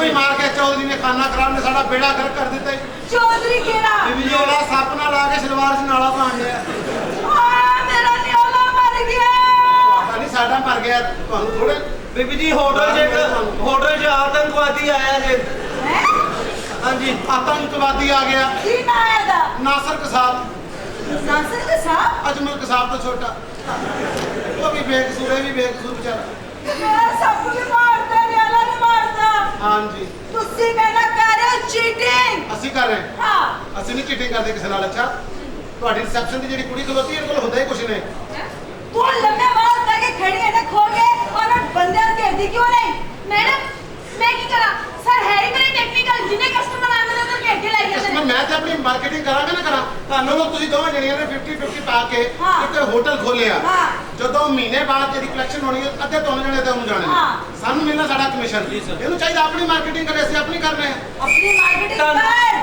भी मार के चौधरी ने खाना खराब ने साडा बेड़ा गर्क कर दिता। चौधरी केड़ा बीबी जी ओला सप नाल आ के सलवार च नाला पाण लिया। मेरा न्योला मर गया। पता नहीं साडा मर गया तुहानू थोड़े। बीबी जी होटल च आतंकवादी आया जे। हाँ जी आतंकवादी आ गया। की ना आया दा? नासर कसाब। नासर कसाब? अजमल कसाब तो छोटा। वो भी बेकसूर है, भी बेकसूर बेचारा। मेरा सब भी मारता न्योला भी मारता। हाँ जी तुसी मेरा कर रहे हो चीटिंग। ਅਸੀਂ ਕਰ ਰਹੇ ਹਾਂ। हाँ ਅਸੀਂ ਨਹੀਂ ਚੀਟਿੰਗ ਕਰਦੇ ਕਿਸੇ ਨਾਲ। ਅੱਛਾ ਤੁਹਾਡੀ ਰਿਸੈਪਸ਼ਨ ਦੀ ਜਿਹੜੀ ਕੁੜੀ ਖਲੋਤੀ ਇਹਦੇ ਕੋਲ ਹੁੰਦਾ ਹੀ ਕੁਛ ਨਹੀਂ। तू लम्बे बाल करके खड़ी है ना खो के और बंदे की हड्डी क्यों नहीं? मैडम मैं की करा सर है ही मेरे टेक्निकल जिन्हें कस्टमर आने दे तो घंटे लग जाते ਕਸਟਮਰ ਮੈਂ ਤੇ ਆਪਣੀ ਮਾਰਕੀਟਿੰਗ ਕਰਾਂਗਾ ਨਾ ਕਰਾਂ। ਤੁਹਾਨੂੰ ਲੋਕ ਤੁਸੀਂ ਦੋਵਾਂ ਜਣੀਆਂ ਨੇ 50-50 ਪਾ ਕੇ ਹਾਂ। ਇੱਕ ਹੋਟਲ ਖੋਲਿਆ। ਹਾਂ। ਜਦੋਂ ਮਹੀਨੇ ਬਾਅਦ ਜਿਹੜੀ ਕਲੈਕਸ਼ਨ ਹੋਣੀ ਹੈ ਅੱਧੇ ਤੁਹਾਨੂੰ ਜਣੇ ਤੇ ਉਹਨੂੰ ਜਾਣੇ ਹਾਂ। ਸਾਨੂੰ ਮਿਲਣਾ ਸਾਡਾ ਕਮਿਸ਼ਨ। ਇਹਨੂੰ ਚਾਹੀਦਾ ਆਪਣੀ ਮਾਰਕੀਟਿੰਗ ਕਰੇ, ਅਸੀਂ ਆਪਣੀ ਕਰ ਰਹੇ ਹਾਂ। अपनी मार्केटिंग कर।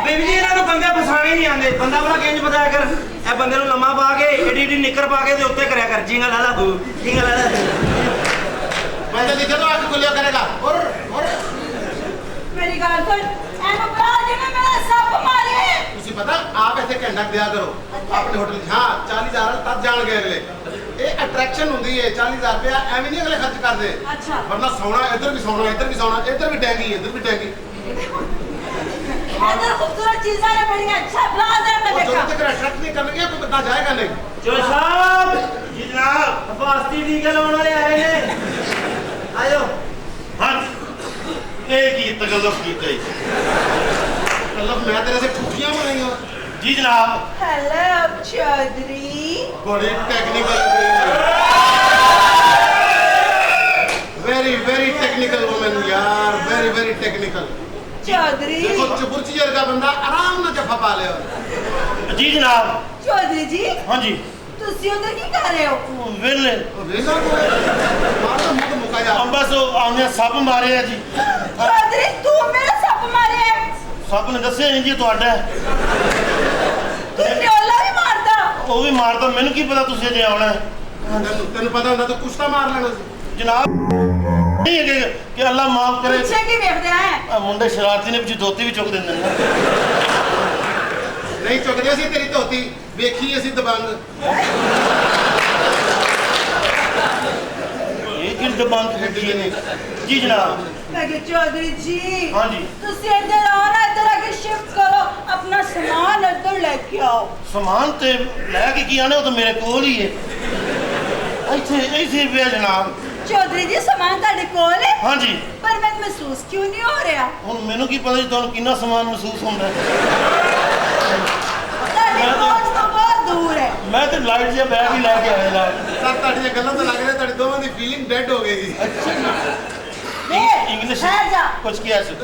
ਬੀਬੀ ਜੀ ਇਹਨਾਂ ਨੂੰ ਬੰਦੇ ਫਸਾਣੇ ਨਹੀਂ ਆਉਂਦੇ। ਬੰਦਾ ਬੜਾ ਕਿੰਜ ਬਤਾਇਆ ਕਰ ਇਹ ਬੰਦੇ ਨੂੰ ਲੰਮਾ ਪਾ ਕੇ ਏਡੀ ਏਡੀ ਨਿੱਕਰ ਪਾ ਕੇ ਤੇ ਉੱਤੇ ਕਰਿਆ ਕਰ ਜਿੰਗਾ ਲਾਲਾ ਹੂ ਜਿੰਗਾ ਲਾਲਾ। ਬੰਦੇ ਲਿਖੇ ਤੋਂ ਅੱਖ ਖੁੱਲਿਆ ਕਰੇਗਾ। ਔਰ मेरी गाल सुन एनो ब्राज ने मेरा सब मारे। ਤੁਸੀਂ ਪਤਾ ਆਪ ਇੱਥੇ ਘੰਟਾ ਦਿਆ ਕਰੋ ਆਪਣੇ ਹੋਟਲ 'ਚ। ਹਾਂ 40,000 ਤਦ ਜਾਣਗੇ ਅਗਲੇ। ਇਹ ਅਟਰੈਕਸ਼ਨ ਹੁੰਦੀ ਹੈ। 40,000 ਰੁਪਇਆ ਐਵੇਂ ਨਹੀਂ ਅਗਲੇ ਖਰਚ ਕਰਦੇ। अच्छा ਵਰਨਾ ਸੌਣਾ ਇੱਧਰ ਵੀ ਸੌਣਾ, ਇੱਧਰ ਵੀ ਸੌਣਾ, ਇੱਧਰ ਵੀ ਟੈਂਗੀ, ਇੱਧਰ ਵੀ ਟੈਂਗੀ। इधर खूबसूरत चीजें ने बड़ी अच्छा ब्राज है मैं ਉਹ ਜਦੋਂ देखा। ਤੱਕ ਅਟਰੈਕਟ ਨਹੀਂ ਕਰਨਗੇ ਕੋਈ ਬੰਦਾ ਜਾਏਗਾ ਨਹੀਂ। ਜੋ ਸਾਹਿਬ ਜੀ ਜਨਾਬ ਹਫਾਸਤੀ ਦੀ ਗੱਲ ਆਉਣ ਵਾਲੇ ਆਏ ਨੇ। ਆਜੋ ਹਾਂ ਇਹ ਕੀ ਤਕੱਲਫ ਕੀਤਾ ਜੀ? ਮਤਲਬ ਮੈਂ ਤੇਰੇ ਸੇ ਠੂਠੀਆਂ ਬਣਾਈਆਂ। ਜੀ ਜਨਾਬ हेलो चौधरी। ਬੜੇ technical very very technical women यार, वेरी वेरी टेक्निकल। चौधरी देखो चबुर्ची जरगा बंदा आराम ना जफा पा ले। ਜੀ ਜਨਾਬ चौधरी जी ਹਾਂਜੀ तुसी उधर की कर रहे हो? ਵੇਲੇ वेला को मार तो मुंह मुका जा। ਬਸ ਉਹ ਆਉਂਦੇ ਸੱਪ ਮਾਰੇ ਆ ਜੀ। चौधरी तू मेरा सब मारे है। ਸੱਪ ਨੇ ਦੱਸਿਆ ਨਹੀਂ ਜੀ ਤੁਹਾਡਾ। तू न्योला भी मारता। ਉਹ ਵੀ ਮਾਰਦਾ ਮੈਨੂੰ ਕੀ ਪਤਾ ਤੁਸੀਂ ਅਜੇ ਆਉਣਾ ਹੈ। तेन पता होंदा तो कुछ तो मार लेना सी। ਜਨਾਬ ਨਹੀਂ ਹੈ ਕਿ ਅੱਲਾ ਮਾਫ ਕਰੇ। पीछे की देखते हैं। ਆ ਮੁੰਡੇ ਸ਼ਰਾਰਤੀ ਨੇ ਵਿੱਚ ਧੋਤੀ ਵੀ ਚੁੱਕ ਦਿੰਦੇ ਨੇ। नहीं चुकदे सी तेरी धोती वेखी असी दबंग। ਇਹ ਕਿ ਦਬਾਨ ਖੇਡੀ ਨੇ ਜੀ ਜਨਾਬ। मैं कहा चौधरी जी हाँ जी। तुसी इधर आओ ना, इधर आके शिफ्ट करो अपना सामान इधर लेके आओ। ਸਮਾਨ ਤੇ ਲੈ ਕੇ ਕੀ ਆਣੇ ਉਹ ਤਾਂ ਮੇਰੇ ਕੋਲ ਹੀ ਹੈ। ਇੱਥੇ ਪਿਆ ਜਨਾਬ। चौधरी जी सामान ਤੁਹਾਡੇ ਕੋਲ ਹੈ ਹਾਂਜੀ ਪਰ ਮੈਂ ਮਹਿਸੂਸ ਕਿਉਂ ਨਹੀਂ ਹੋ ਰਿਹਾ? ਹੁਣ ਮੈਨੂੰ ਕੀ ਪਤਾ ਜੀ ਤੁਹਾਨੂੰ ਕਿੰਨਾ ਸਮਾਨ ਮਹਿਸੂਸ ਹੁੰਦਾ ਹੈ। ਤੁਹਾਡੀ ਪਹੁੰਚ ਤੋਂ ਬਹੁਤ ਦੂਰ ਹੈ। ਮੈਂ ਤੇ ਲਾਈਟ ਜਿਹਾ ਬੈਗ ਹੀ ਲੈ ਕੇ ਆਇਆ ਨਾਲ। सर ਤੁਹਾਡੀਆਂ ਗੱਲਾਂ ਤਾਂ ਲੱਗ ਰਿਹਾ ਤੁਹਾਡੀ ਦੋਵਾਂ ਦੀ ਫੀਲਿੰਗ ਡੈਡ ਹੋ ਗਈ। ਇੰਗਲਿਸ਼ ਠਹਿਰ ਜਾ। ਕੁਝ ਕਿਹਾ ਸੀ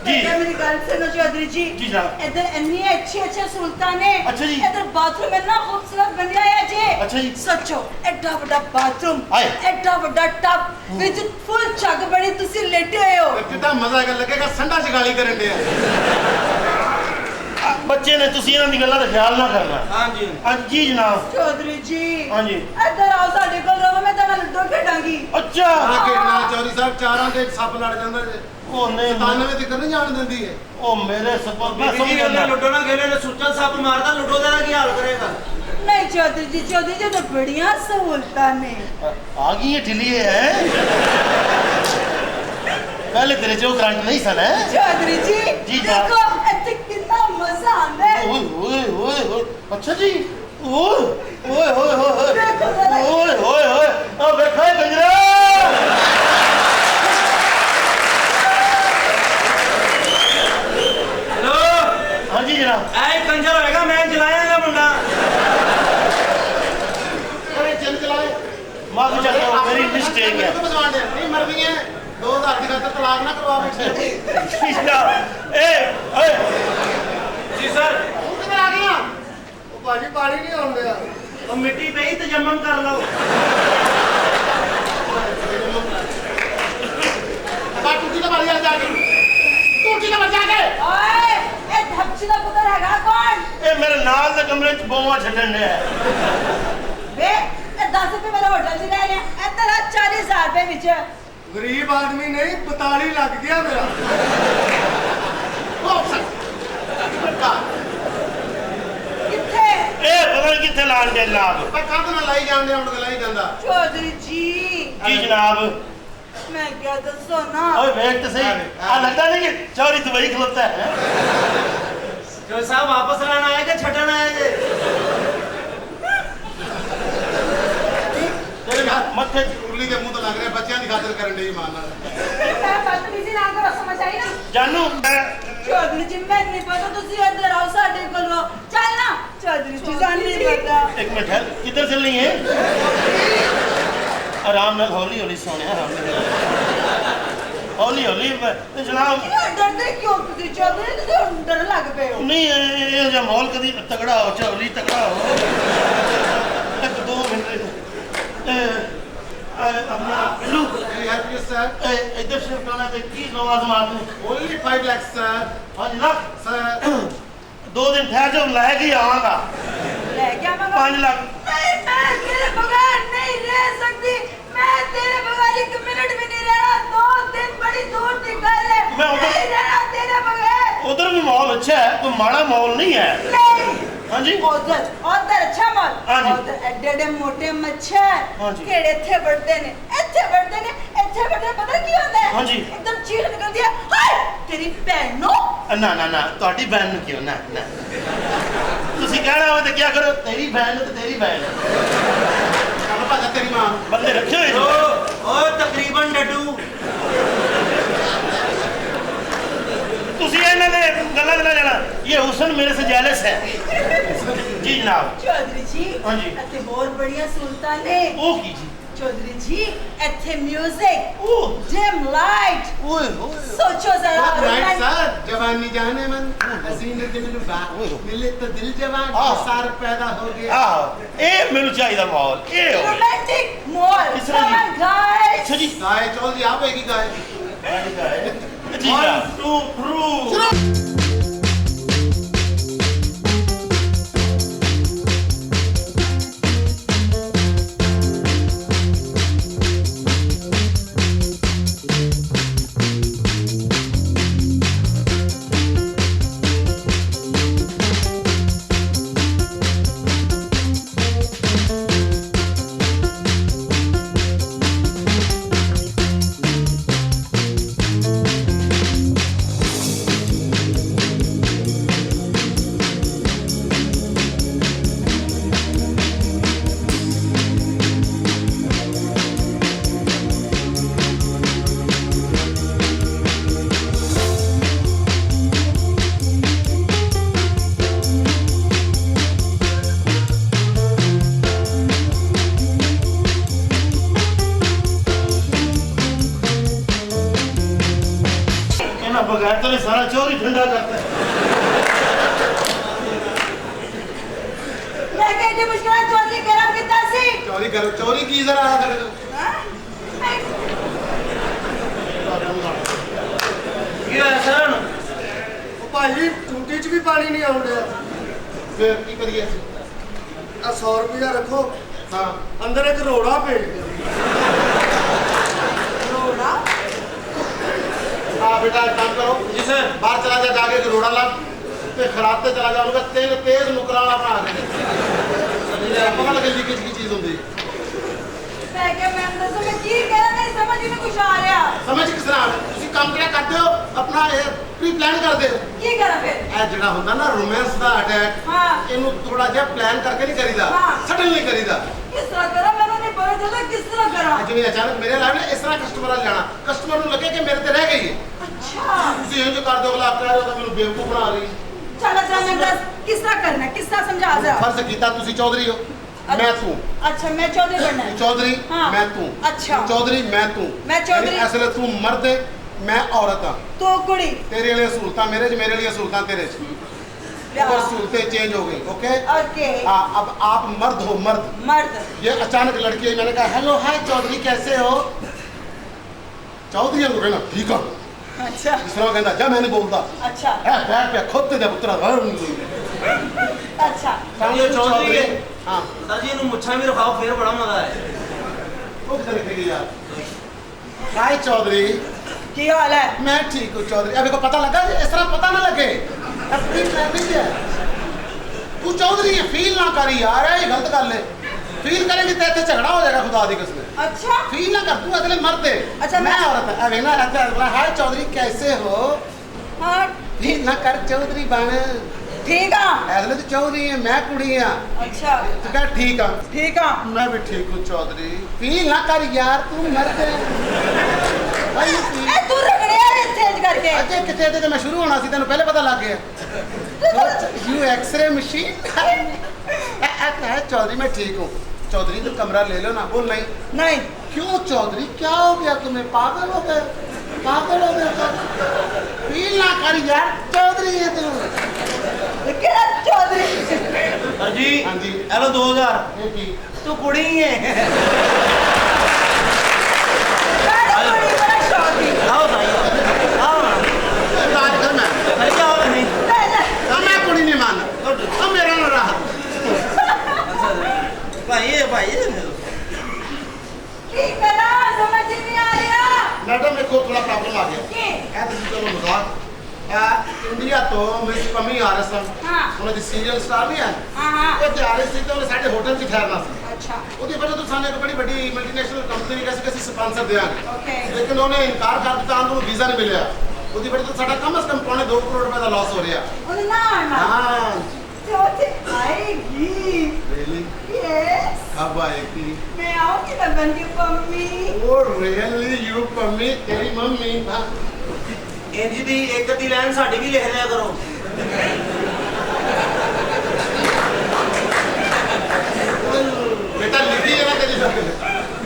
ਜੀ। मेरी गल सुनो चौधरी जी। जी जनाब। इधर इतनी अच्छी सहूलतां ने। अच्छा जी। इधर बाथरूम इतना खूबसूरत बनया है जी। अच्छा जी। सोचो एडा बड़ा बाथरूम, हाय। एडा बड़ा टब विच फुल चग बड़ी तुसी लेटे हुए हो। कितना मजा लगेगा संडा जगाली करन दे। ਬੱਚੇ ਨੇ ਤੁਸੀਂ ਇਹਨਾਂ ਦੀ ਗੱਲਾਂ ਦਾ ਖਿਆਲ ਨਾ ਕਰਨਾ। ਹਾਂਜੀ ਅੱਜ ਜੀ ਜਨਾਬ। चौधरी जी हाँ जी। इधर आओ साडे कोल रहो, मैं तेरा लड्डू खेडांगी। ਅੱਛਾ ਆ ਖੇਡਣਾ ਚੌਧਰੀ ਸਾਹਿਬ ਚਾਰਾਂ ਦੇ ਸੱਪ ਲੜ ਜਾਂਦਾ ਜੇ। ਉਹ ਨਹੀਂ 97 ਤੱਕ ਨਹੀਂ ਜਾਣ ਦਿੰਦੀ ਹੈ। ਉਹ ਮੇਰੇ ਸਪਰ ਮੈਂ ਬੀਬੀ ਜੀ ਸਮਝ ਉਹਨੇ ਗਿਆ। ਲੁੱਡੋ ਨਾ ਖੇਲੇ ਤੇ ਸੁੱਚਾ ਸੱਪ ਮਾਰਦਾ ਲੁੱਡੋ ਦਾ ਕੀ ਹਾਲ ਕਰੇਗਾ? नहीं चौधरी जी तो बढ़िया सहूलतां ने। ਆ ਗਈ ਇਹ ਢਿੱਲੀ ਹੈ। ਪਹਿਲੇ ਤੇਰੇ ਜੋ ਕਰੰਟ ਨਹੀਂ ਸਨ ਹੈ। चौधरी जी जी देखो इत्थे कितना मजा आंदा है। ਓਏ ਓਏ ਓਏ ਓਏ ਅੱਛਾ ਜੀ ਓਏ ਓਏ ਓਏ ਓਏ देखो जरा। ਓਏ ਓਏ ਓਏ ਆ ਵੇਖੋ ਕੰਜਰਾ। ਹੈਲੋ ਹਾਂਜੀ ਜਨਾਬ। ਐ ਕੰਜਰ ਹੋਏਗਾ ਮੈਂ ਚਲਾਇਆਗਾ ਮੁੰਡਾ। ਅਰੇ ਚੱਲ ਚਲਾਏ ਮਾਫੀ ਚਾਹਤਾ ਹੂੰ ਮੇਰੀ ਮਿਸਟੇਕ ਹੈ। नहीं मरनी है 2000 की खातर तलाक ना करवा बैठे। ए ओए ਜੀ ਸਰ तू किधर आ गया? ओ भाजी पानी नहीं आउंदे यार। ਉਹ ਮਿੱਟੀ ਪਈ ਤਜਮਮ ਕਰ ਲਓ। बा टूटी तो मारी जाके टूटी तो बचा के। ओए ए धपची दा पुत्र हैगा कौन? ਇਹ ਮੇਰੇ ਨਾਲ ਦੇ ਕਮਰੇ ਚ ਬੋਮਾ ਛੱਡਣ ਨੇ। वे ए 10 रुपए वाले होटल च रह रहे हैं इधर आ 40,000 रुपए विच गरीब आदमी नहीं 42 लग गया मेरा। किथे ਇਹ ਪਤਾ ਨਹੀਂ ਕਿੱਥੇ ਲਾਣ ਦੇ ਜਨਾਬ। ਪਰ ਕੰਧ ਨਾਲ ਲਾਈ ਜਾਂਦੇ ਹੁਣ ਤੇ ਲਾਈ ਜਾਂਦਾ। चौधरी जी ਕੀ ਜਨਾਬ? मैं क्या दसो ना ਓਏ ਵੇਖ ਤੇ ਸਹੀ ਆ ਲੱਗਦਾ ਨਹੀਂ ਕਿ ਚੌਰੀ ਦੁਬਈ ਖਲੋਤਾ ਹੈ। ਜੋ ਸਾਹਿਬ ਵਾਪਸ ਲੈਣ ਆਏ ਕਿ ਛੱਡਣ ਆਏ ਜੇ? ਤੇਰੇ ਮੱਥੇ ਉਰਲੀ ਦੇ ਮੂੰਹ ਤੋਂ ਲੱਗ ਰਿਹਾ ਬੱਚਿਆਂ ਦੀ ਖਾਤਰ ਕਰਨ ਡਈ ਮਾਂ ਨਾਲ। मैं बदतमीजी ना करो समझ आई ना ਜਾਨੂ ਮੈਂ चौधरी जी मैं नहीं पता तुसी इधर आओ साडे कोल चल ना चौधरी जी जान नहीं पता ਇੱਕ ਮਿੰਟ ਠਹਿਰ ਕਿੱਧਰ ਚੱਲਣੀ ਹੈ? ਆਰਾਮ ਨਾਲ ਹੌਲੀ ਹੌਲੀ ਸੋਹਣਿਆ ਆਰਾਮ ਨਾਲ ਹੌਲੀ ਹੌਲੀ ਤੇ ਜਨਾਬ क्यों डरते क्यों तुसी चौधरी तुसी डर लग पे हो ਨਹੀਂ ਇਹ ਜਿਹਾ ਮਾਹੌਲ ਕਦੀ ਤਗੜਾ ਹੋ ਚੌਲੀ ਤਗੜਾ ਹੋ ਇੱਕ ਦੋ ਮਿੰਟ ਆਪਣਾ Billu Can I help you, sir? ਇੱਧਰ ਸ਼ਿਫਟ ਹੋਣਾ ਤੇ ਕੀ ਨਵਾਜ਼ ਮਾਰਨੀ Only 5 lakhs, sir. 5 lakh Sir, 2 ਦਿਨ ਠਹਿਰ ਜਾ ਲੈ ਕੇ ਆਵਾਂਗਾ ले क्या मंगा 5 ਲੱਖ नहीं मैं तेरे बगैर नहीं रह सकती मैं तेरे बगैर एक मिनट भी नहीं रहना 2 दिन बड़ी दूर की गल है मैं उधर- नहीं रहना तेरे बगैर ਉਧਰ ਵੀ ਮਾਹੌਲ ਅੱਛਾ ਹੈ ਕੋਈ ਮਾੜਾ ਮਾਹੌਲ ਨਹੀਂ ਹੈ नहीं ਹਾਂਜੀ उधर अच्छा मत हाँ जी। उधर एडे एडे मोटे मच्छर हाँ जी। केड़े इत्थे बढ़ते ने पता की होता है हाँ जी। एकदम चीख निकलती है हाय तेरी भैन नो ਨਾ ਨਾ ਨਾ ਤੁਹਾਡੀ ਬਹਿਨ ਨੂੰ ਕਿਉਂ ਨਾ ਨਾ ਤੁਸੀਂ ਕਹਿਣਾ ਹੋਵੇ ਤਾਂ ਕੀ ਕਰੋ ਤੇਰੀ ਬਹਿਨ ਤੇ ਤੇਰੀ ਬਹਿਨ ਕੰਮ ਭਾਜਾ ਤੇਰੀ ਮਾਂ। ਬੰਦੇ ਰੱਖੇ ਹੋਏ ਓ ਨੇ ਓ ਤਕਰੀਬਨ ਡੱਡੂ ਤੁਸੀਂ ਇਹਨਾਂ ਦੇ ਗੱਲਾਂ ਨਾ ਜਾਣਾ ਇਹ ਹੁਸਨ ਮੇਰੇ ਸੇ ਜੈਲਸ ਹੈ ਜੀ ਜਨਾਬ चौधरी जी हाँ जी। इत्थे बहुत बढ़िया सुनता ने ਉਹ ਕੀ ਜੀ चौधरी जी इत्थे म्यूजिक ਉਹ डिम लाइट ਓਏ ਹੋਏ सोचो जरा Right, रोमांटिक- sir. जवानी जाने मन हसीन दिल रुबा मिले तो दिल जवान हाँ। सार पैदा हो गया। ਆਹ ਇਹ ਮੈਨੂੰ ਚਾਹੀਦਾ ਮਾਹੌਲ ਇਹ ਹੋਵੇ रोमांटिक मोर किस तरह come on guys ਅੱਛਾ ਜੀ गाय चौधरी आप होएगी गाय। ਜੀ ਜਨਾਬ 1 2 3 ਇਹਨਾਂ ਬਗੈਰ ਤਾਂ ਸਾਰਾ ਚੋਰ ਹੀ ਠੰਡਾ ਕਰਤਾ मैं कहती मुश्किल चौधरी गरम कितना सी चोरी करो चोरी की जरा कर दो। ਕੀ ਹੋਇਆ ਸਰ ਹੁਣ? ਉਹ ਭਾਜੀ ਟੂਟੀ 'ਚ ਵੀ ਪਾਣੀ ਨਹੀਂ ਆਉਣ ਡਿਆ। फिर की करिए? ਆ 100 ਰੁਪਇਆ ਰੱਖੋ हाँ। ਅੰਦਰ ਇੱਕ ਰੋੜਾ ਭੇਜ ਦਿਓ। रोड़ा हाँ बेटा एक काम करो ਜੀ ਸਰ बाहर चला जा जाके एक रोड़ा ला ते खराते चला जा उनका तेज नुकरा वाला बना दे। पता लगे लीकेज की चीज होती है। मैं क्या मैं दसो मैं की कह रहा नहीं समझ ही में कुछ आ रहा समझ किस तरह ਤੁਸੀਂ ਕੰਮ ਕਿਹੜਾ ਕਰਦੇ ਹੋ ਆਪਣਾ ਇਹ ਪ੍ਰੀ ਪਲਾਨ ਕਰਦੇ ਹੋ की करा फिर ਇਹ ਜਿਹੜਾ ਹੁੰਦਾ ਨਾ ਰੋਮਾਂਸ ਦਾ ਅਟੈਕ हाँ ਇਹਨੂੰ ਥੋੜਾ ਜਿਹਾ ਪਲਾਨ ਕਰਕੇ ਨਹੀਂ ਕਰੀਦਾ ਹਾਂ। ਸਡਨ ਨਹੀਂ ਕਰੀਦਾ किस तरह करा मैंने नहीं पता चला किस तरह करा ਜਿਵੇਂ ਅਚਾਨਕ ਮੇਰੇ ਨਾਲ ਇਸ ਤਰ੍ਹਾਂ ਕਸਟਮਰ ਆ ਜਾਣਾ ਕਸਟਮਰ ਨੂੰ ਲੱਗੇ ਕਿ ਮੇਰੇ ਤੇ ਰਹਿ ਗਈ ਹੈ अच्छा ਤੁਸੀਂ ਇਹ ਜੋ ਕਰਦੇ ਹੋ ਅਗਲਾ ਕਹਿ ਰਿਹਾ ਤਾਂ ਮੈਨੂੰ ਬੇਵਕੂਫ ਬਣਾ ਰਹੀ चल अच्छा मैं दस किस तरह करना है किस तरह समझा जरा ਫਰਜ਼ ਕੀਤਾ ਤੁਸੀਂ ਚੌਧਰੀ ਹੋ ਮੈਂ ਤੂੰ अच्छा मैं चौधरी बनना है चौधरी हाँ। मैं तू अच्छा। चौधरी मैं तू मैं चौधरी। यानी असल तू मर्द है मैं औरत हाँ तो कुड़ी तेरे लिए सहूलतां मेरे च मेरे लिए सहूलतां तेरे च और सहूलतें चेंज हो गई ओके ओके हाँ अब आप मर्द हो मर्द मर्द ये अचानक लड़की आई मैंने कहा हेलो हाय चौधरी कैसे हो चौधरी को कहना ठीक है अच्छा जिस तरह कहता जा मैं नहीं बोलता अच्छा है बैठ पे खुद ते पुत्रा अच्छा ये चौधरी है। हाँ ਸਰ ਜੀ ਇਹਨੂੰ ਮੁੱਛਾਂ ਵੀ ਰਖਾਓ ਫੇਰ ਬੜਾ ਮਜ਼ਾ ਹੈ वो किधर रखेगी यार हाय चौधरी की हाल है? मैं ठीक हूँ चौधरी। अभी को पता लगा इस तरह पता ना लगे। अपनी ट्रैफिक है तू चौधरी है फील ना करी यार ये गलत गल है। फील करेंगे तो इतने झगड़ा हो जाएगा खुदा दी कसम। अच्छा फील ना कर तू अगले मर्द है। अच्छा, मैं औरत है। अभी ना अच्छा हाय चौधरी कैसे हो? हाँ फील ना कर चौधरी बन। ठीक है। अगले तो चौधरी है मैं कुड़ी हाँ। अच्छा तू कह ठीक है। ठीक है। मैं भी ठीक हूँ चौधरी। फील ना कर यार तू मर्द है भाई। ए तू रगड़िया रे चेंज करके। अजय कितने थे मैं शुरू होना सी तेन पहले पता लग गया। यू एक्सरे मशीन है चौधरी। मैं ठीक हूँ चौधरी। तो कमरा ले लो ना। बोल नहीं नहीं क्यों चौधरी क्या हो गया तुम्हें? पागल हो गए? पागल हो गया? फील ना कर यार चौधरी है तू। केड़ा चौधरी? सर जी हाँ जी। हेलो 2000 ये की तू कुड़ी ही है। बड़ा बड़ी बड़ा शौकी। आओ भाई आओ ना। राज कर मैं अरे क्या हो नहीं ले ले। तो मैं कुड़ी नहीं माना तो मेरा ना रहा। भाई की करा समझ नहीं आ रहा। मैडम मेरे को थोड़ा प्रॉब्लम आ गया। की? चलो मजाक इंडिया तो मिस पमी आ रहे सन। हाँ। उन्होंने सीरियल स्टार नहीं है हाँ हाँ वो आ रहे थे तो साढ़े होटल च ठहरना सी। अच्छा ਉਹਦੀ ਵਜ੍ਹਾ ਤੋਂ ਸਾਨੂੰ ਇੱਕ ਬੜੀ ਵੱਡੀ ਮਲਟੀਨੈਸ਼ਨਲ ਕੰਪਨੀ ਕੈਸੇ ਕੈਸੇ ਸਪਾਂਸਰ ਦੇਾਂਗੇ ओके ਲੇਕਿਨ ਉਹਨੇ ਇਨਕਾਰ ਕਰ ਦਿੱਤਾ ਉਹਨੂੰ ਵੀਜ਼ਾ ਨਹੀਂ ਮਿਲਿਆ। ਉਹਦੀ ਵਜ੍ਹਾ ਤੋਂ ਸਾਡਾ ਕਮ ਸੇ ਕਮ ਪੌਣੇ 2 ਕਰੋੜ ਰੁਪਏ ਦਾ ਲਾਸ ਹੋ ਰਿਹਾ। और ना ना ਹਾਂ चौथी आएगी। really यस कब आएगी? मैं आऊंगी ना बन के mummy. Oh really you mummy तेरी मम्मी। हाँ ਇੰਜ ਦੀ ਇੱਕ ਦੀ ਲਾਈਨ ਸਾਡੀ ਵੀ ਲਿਖ ਲਿਆ ਕਰੋ। बेटा लिखी है ना तेरी सब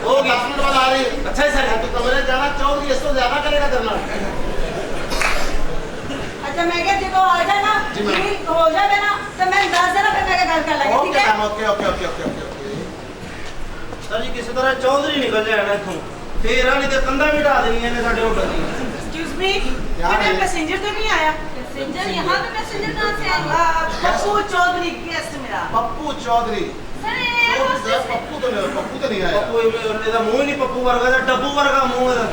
हो गई। 10 मिनट बाद आ रही है। अच्छा है सर। तो कमरे जाना चौधरी इसको ज्यादा करेगा करना। अच्छा मैं क्या देखो आ जाए ना जी मैम। ठीक हो जाए ना तो मैं 10 देना फिर मैं गल कर लेंगे ठीक ओके है। Ma'am okay okay okay okay okay sir ਜੀ ਕਿਸੇ ਤਰ੍ਹਾਂ ਚੌਧਰੀ ਨਿਕਲ ਜਾਣਾ ਇੱਥੋਂ ਫੇਰ ਆ ਨਹੀਂ ਤੇ ਕੰਧਾਂ ਵੀ ਢਾ ਦੇਣੀਆਂ ਨੇ ਸਾਡੇ ਹੋਟਲ ਦੀਆਂ। एक्सक्यूज मी क्या है? पैसेंजर तो नहीं आया? पैसेंजर यहाँ पे पैसेंजर कहाँ से आएगा? पप्पू चौधरी गेस्ट मेरा। पप्पू चौधरी सर ये hostess है। पप्पू तो नहीं आया। ਪੱਪੂ ਇਹਦਾ ਮੂੰਹ ਹੀ ਨਹੀਂ ਪੱਪੂ ਵਰਗਾ ਦਾ ਡੱਬੂ ਵਰਗਾ ਮੂੰਹ ਇਹਦਾ।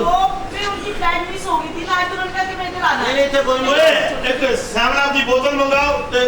वो फिर उनकी फ्लाइट मिस हो गई थी ना तो उन्होंने कहा कि मैं इधर आना ਨਹੀਂ है। ਨਹੀਂ ਇੱਥੇ ਕੋਈ ਓਏ ਨਹੀਂ। ਇੱਕ ਸੈਵਨ ਅਪ ਦੀ ਬੋਤਲ ਮੰਗਾਓ ਤੇ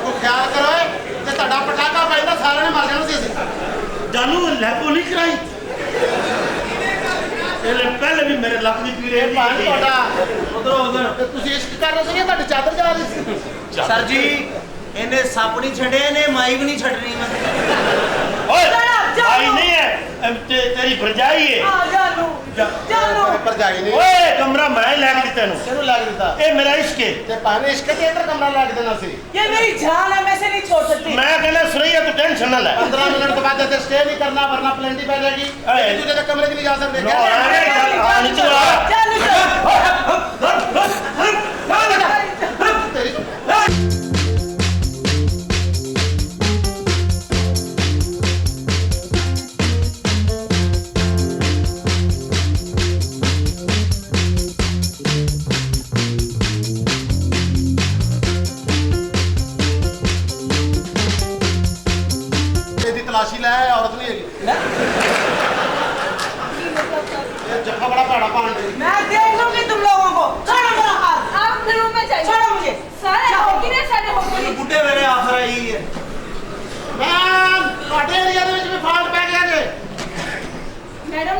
को ख्याल करो ते ਤੁਹਾਡਾ ਪਟਾਕਾ ਪੈਂਦਾ ਸਾਰਿਆਂ ਨੇ ਮਰ ਜਾਣਾ ਸੀ ਅਸੀਂ। ਜਾਨੂ ਲੈਪੋ ਨਹੀਂ ਕਰਾਈ ਇਹਨੇ ਪਹਿਲੇ ਵੀ ਮੇਰੇ ਲੱਕ ਦੀ ਪੀੜ ਇਹ ਭਾਣ ਤੁਹਾਡਾ ਉਧਰੋਂ ਉਧਰ। ਤੇ ਤੁਸੀਂ ਇਸ਼ਕ ਕਰ ਰਹੇ ਸੀ ਤੁਹਾਡੀ ਚਾਦਰ ਜਾ ਰਹੀ ਸੀ। ਸਰ ਜੀ ਇਹਨੇ ਸੱਪ ਨਹੀਂ ਛੱਡੇ ਇਹਨੇ ਮਾਈ ਵੀ ਨਹੀਂ ਛੱਡਣੀ ਮੈਂ। ਓਏ ਜਾਨੂ। ਆਈ ਨਹੀਂ ਹੈ ਤੇਰੀ ਭਰਜਾਈ ਹੈ। आ जानू जानू पर जाई नहीं ਓਏ ਕਮਰਾ ਮੈਂ ਲੈ ਕੇ ਦਿੱਤਾ ਇਹਨੂੰ ਕਿਹਨੂੰ ਲੱਗ ਦਿੱਤਾ ਇਹ ਮੇਰਾ ਇਸ਼ਕ ਹੈ। ਤੇ ਭਾਵੇਂ ਇਸ਼ਕ ਦੇ ਅੰਦਰ ਕਮਰਾ ਲੱਗ ਦੇਣਾ ਸੀ। ये मेरी जान है मैं से नहीं छोड़ सकती। ਮੈਂ ਕਹਿੰਦਾ ਸੁਰਈਆ ਤੂੰ ਟੈਨਸ਼ਨ ਨਾ ਲੈ 15 मिनट के बाद ऐसे स्टे नहीं करना वरना प्लेंटी पै जाएगी। अरे। तुझे तो कमरे में नहीं जा सकते नो, क्या? अरे, जानू जानू जानू तेरी ਇਹਦੀ ਤਲਾਸ਼ੀ ਲੈ ਔਰਤ ਨਹੀਂ ਹੈਗੀ। ਇਹ ਜੱਫਾ ਬੜਾ ਭਾੜਾ ਪਾਣ ਦੇ। मैं देख लूंगी तुम लोगों को। छोड़ो मेरा हाथ। आप अपने रूम में जाइए। छोड़ो मुझे। सर होगी ना सारे होगी। ਬੁੱਢੇ ਵੇਲੇ ਆਫਰ ਆਈ ਹੈ। ਮੈਂ ਤੁਹਾਡੇ ਏਰੀਆ ਦੇ ਵਿੱਚ ਵੀ ਫਾਲਟ ਪੈ ਗਿਆ ਜੇ। मैडम